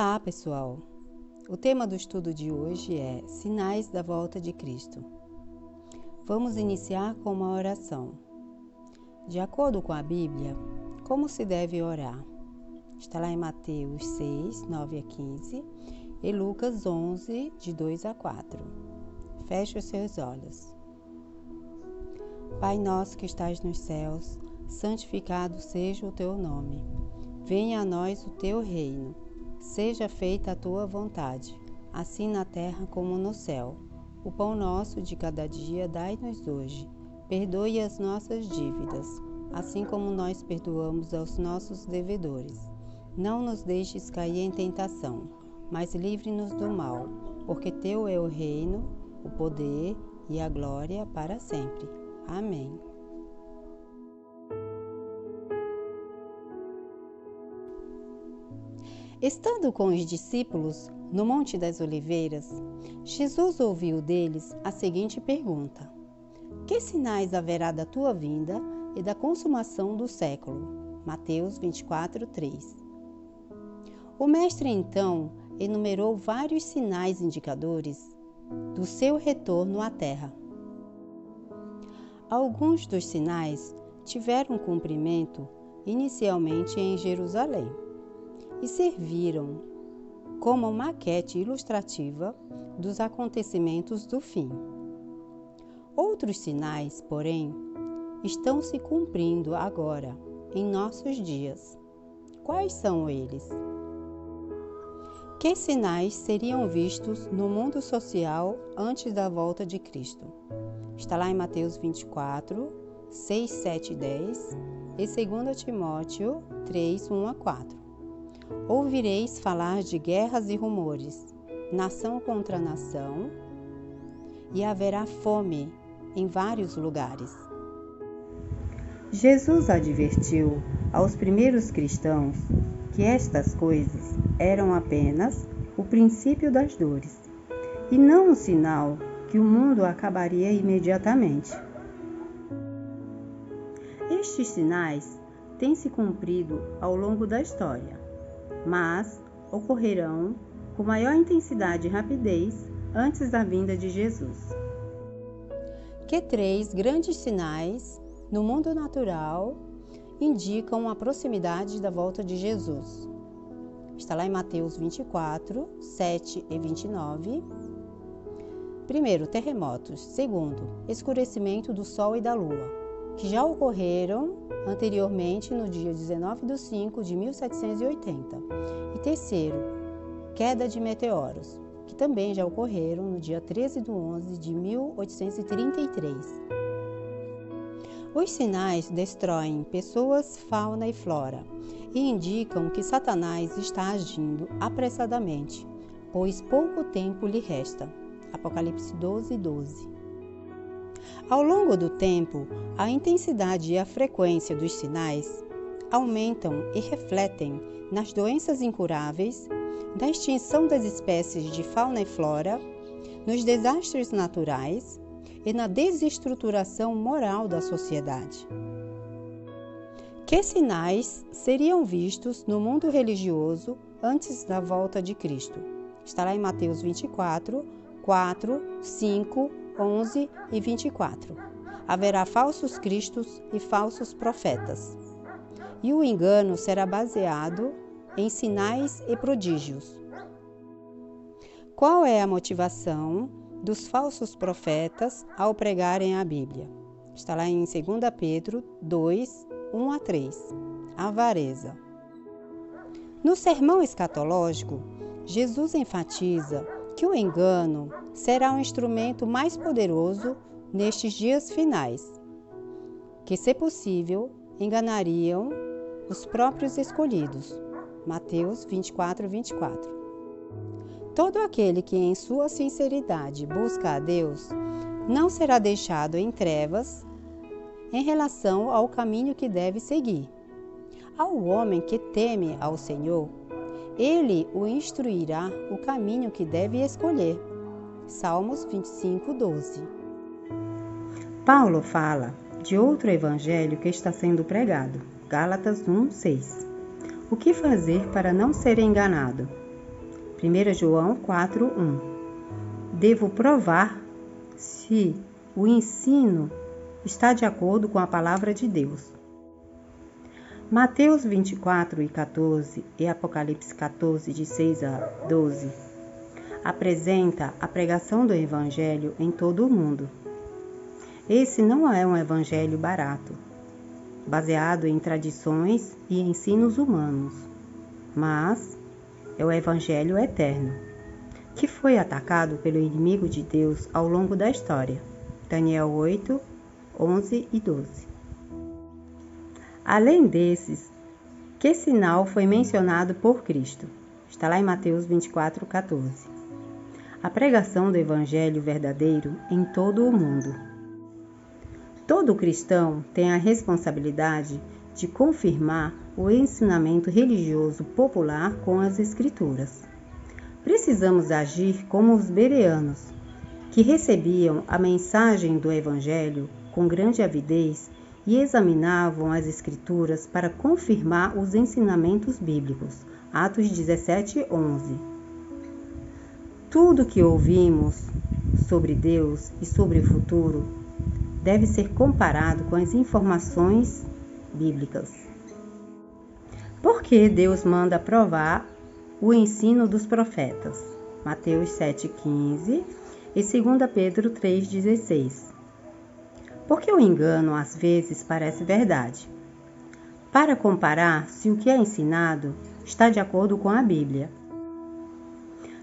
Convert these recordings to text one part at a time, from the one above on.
Olá, pessoal! O tema do estudo de hoje é Sinais da Volta de Cristo. Vamos iniciar com uma oração. De acordo com a Bíblia, como se deve orar? Está lá em Mateus 6, 9 a 15 e Lucas 11, de 2 a 4. Feche os seus olhos. Pai nosso que estás nos céus, santificado seja o teu nome. Venha a nós o teu reino. Seja feita a tua vontade, assim na terra como no céu. O pão nosso de cada dia dai-nos hoje. Perdoe as nossas dívidas, assim como nós perdoamos aos nossos devedores. Não nos deixes cair em tentação, mas livre-nos do mal, porque teu é o reino, o poder e a glória para sempre. Amém. Estando com os discípulos no Monte das Oliveiras, Jesus ouviu deles a seguinte pergunta: Que sinais haverá da tua vinda e da consumação do século? Mateus 24, 3. O mestre então enumerou vários sinais indicadores do seu retorno à terra. Alguns dos sinais tiveram cumprimento inicialmente em Jerusalém e serviram como maquete ilustrativa dos acontecimentos do fim. Outros sinais, porém, estão se cumprindo agora, em nossos dias. Quais são eles? Que sinais seriam vistos no mundo social antes da volta de Cristo? Está lá em Mateus 24, 6, 7 e 10 e 2 Timóteo 3, 1 a 4. Ouvireis falar de guerras e rumores, nação contra nação, e haverá fome em vários lugares. Jesus advertiu aos primeiros cristãos que estas coisas eram apenas o princípio das dores, e não um sinal que o mundo acabaria imediatamente. Estes sinais têm se cumprido ao longo da história, mas ocorrerão com maior intensidade e rapidez antes da vinda de Jesus. Que 3 grandes sinais no mundo natural indicam a proximidade da volta de Jesus? Está lá em Mateus 24, 7 e 29. Primeiro, terremotos. Segundo, escurecimento do Sol e da Lua, que já ocorreram anteriormente no dia 19 de 5 de 1780. E terceiro, queda de meteoros, que também já ocorreram no dia 13 de 11 de 1833. Os sinais destroem pessoas, fauna e flora e indicam que Satanás está agindo apressadamente, pois pouco tempo lhe resta. Apocalipse 12, 12. Ao longo do tempo, a intensidade e a frequência dos sinais aumentam e refletem nas doenças incuráveis, na extinção das espécies de fauna e flora, nos desastres naturais e na desestruturação moral da sociedade. Que sinais seriam vistos no mundo religioso antes da volta de Cristo? Está lá em Mateus 24, 4, 5, 11 e 24. Haverá falsos cristos e falsos profetas, e o engano será baseado em sinais e prodígios. Qual é a motivação dos falsos profetas ao pregarem a Bíblia? Está lá em 2 Pedro 2, 1 a 3. Avareza. No sermão escatológico, Jesus enfatiza que o engano será um instrumento mais poderoso nestes dias finais, que, se possível, enganariam os próprios escolhidos. Mateus 24, 24. Todo aquele que em sua sinceridade busca a Deus não será deixado em trevas em relação ao caminho que deve seguir. Ao homem que teme ao Senhor, Ele o instruirá o caminho que deve escolher. Salmos 25, 12. Paulo fala de outro evangelho que está sendo pregado. Gálatas 1, 6. O que fazer para não ser enganado? 1 João 4:1. Devo provar se o ensino está de acordo com a palavra de Deus. Mateus 24:14 e Apocalipse 14, de 6 a 12, apresenta a pregação do Evangelho em todo o mundo. Esse não é um evangelho barato, baseado em tradições e ensinos humanos, mas é o evangelho eterno, que foi atacado pelo inimigo de Deus ao longo da história. Daniel 8, 11 e 12. Além desses, que sinal foi mencionado por Cristo? Está lá em Mateus 24:14. A pregação do evangelho verdadeiro em todo o mundo. Todo cristão tem a responsabilidade de confirmar o ensinamento religioso popular com as Escrituras. Precisamos agir como os bereanos, que recebiam a mensagem do Evangelho com grande avidez e examinavam as Escrituras para confirmar os ensinamentos bíblicos. Atos 17:11. Tudo que ouvimos sobre Deus e sobre o futuro deve ser comparado com as informações bíblicas. Por que Deus manda provar o ensino dos profetas? Mateus 7:15 e 2 Pedro 3:16. Porque o engano às vezes parece verdade. Para comparar se o que é ensinado está de acordo com a Bíblia.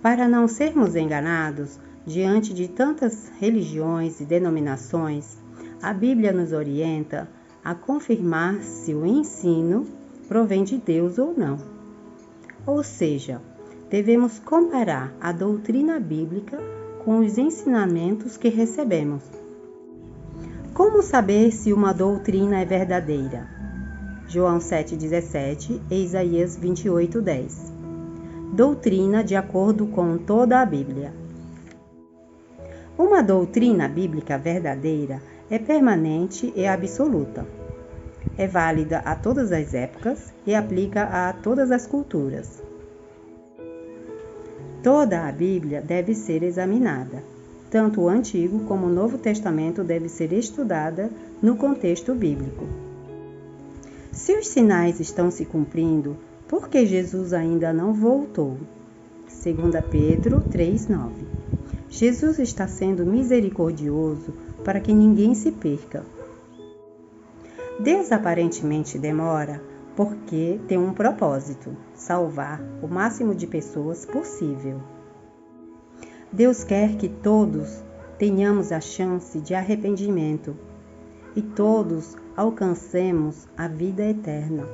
Para não sermos enganados diante de tantas religiões e denominações, a Bíblia nos orienta a confirmar se o ensino provém de Deus ou não. Ou seja, devemos comparar a doutrina bíblica com os ensinamentos que recebemos. Como saber se uma doutrina é verdadeira? João 7:17 e Isaías 28:10. Doutrina de acordo com toda a Bíblia. Uma doutrina bíblica verdadeira é permanente e absoluta. É válida a todas as épocas e aplica a todas as culturas. Toda a Bíblia deve ser examinada. Tanto o Antigo como o Novo Testamento deve ser estudada no contexto bíblico. Se os sinais estão se cumprindo, por que Jesus ainda não voltou? 2 Pedro 3:9. Jesus está sendo misericordioso para que ninguém se perca. Deus aparentemente demora porque tem um propósito: salvar o máximo de pessoas possível. Deus quer que todos tenhamos a chance de arrependimento e todos alcancemos a vida eterna.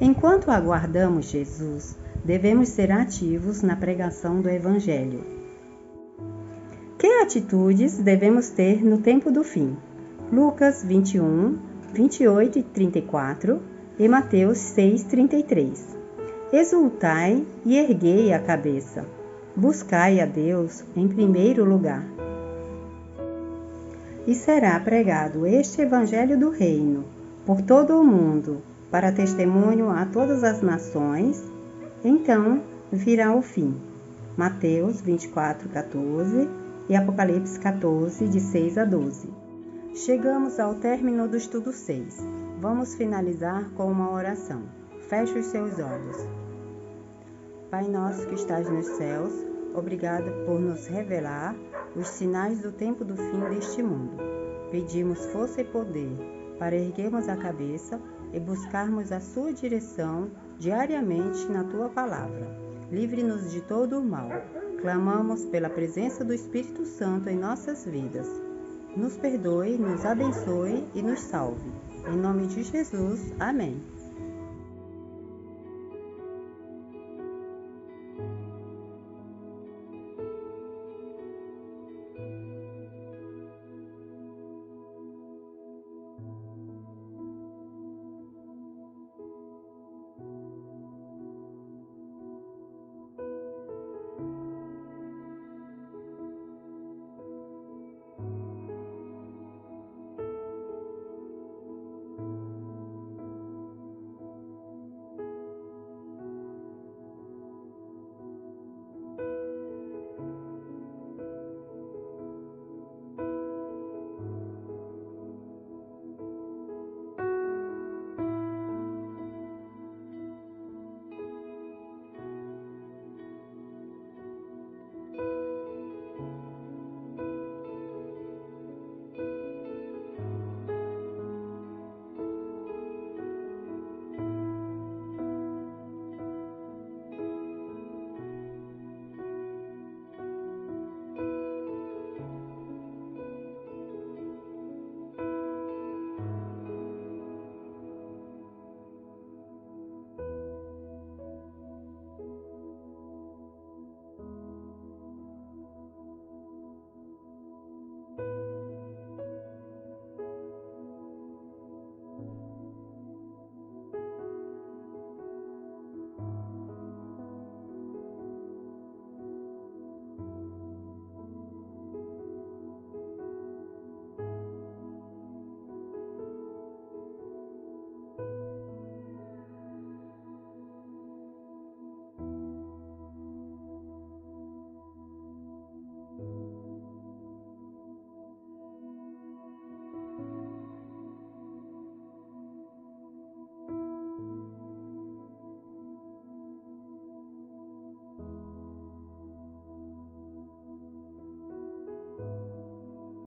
Enquanto aguardamos Jesus, devemos ser ativos na pregação do Evangelho. Que atitudes devemos ter no tempo do fim? Lucas 21, 28 e 34 e Mateus 6:33. Exultai e erguei a cabeça. Buscai a Deus em primeiro lugar. E será pregado este Evangelho do Reino por todo o mundo, para testemunho a todas as nações, então virá o fim. Mateus 24:14 e Apocalipse 14, de 6 a 12. Chegamos ao término do estudo 6. Vamos finalizar com uma oração. Feche os seus olhos. Pai nosso que estás nos céus, obrigado por nos revelar os sinais do tempo do fim deste mundo. Pedimos força e poder para erguermos a cabeça e buscarmos a sua direção diariamente na tua palavra. Livre-nos de todo o mal. Clamamos pela presença do Espírito Santo em nossas vidas. Nos perdoe, nos abençoe e nos salve. Em nome de Jesus, amém.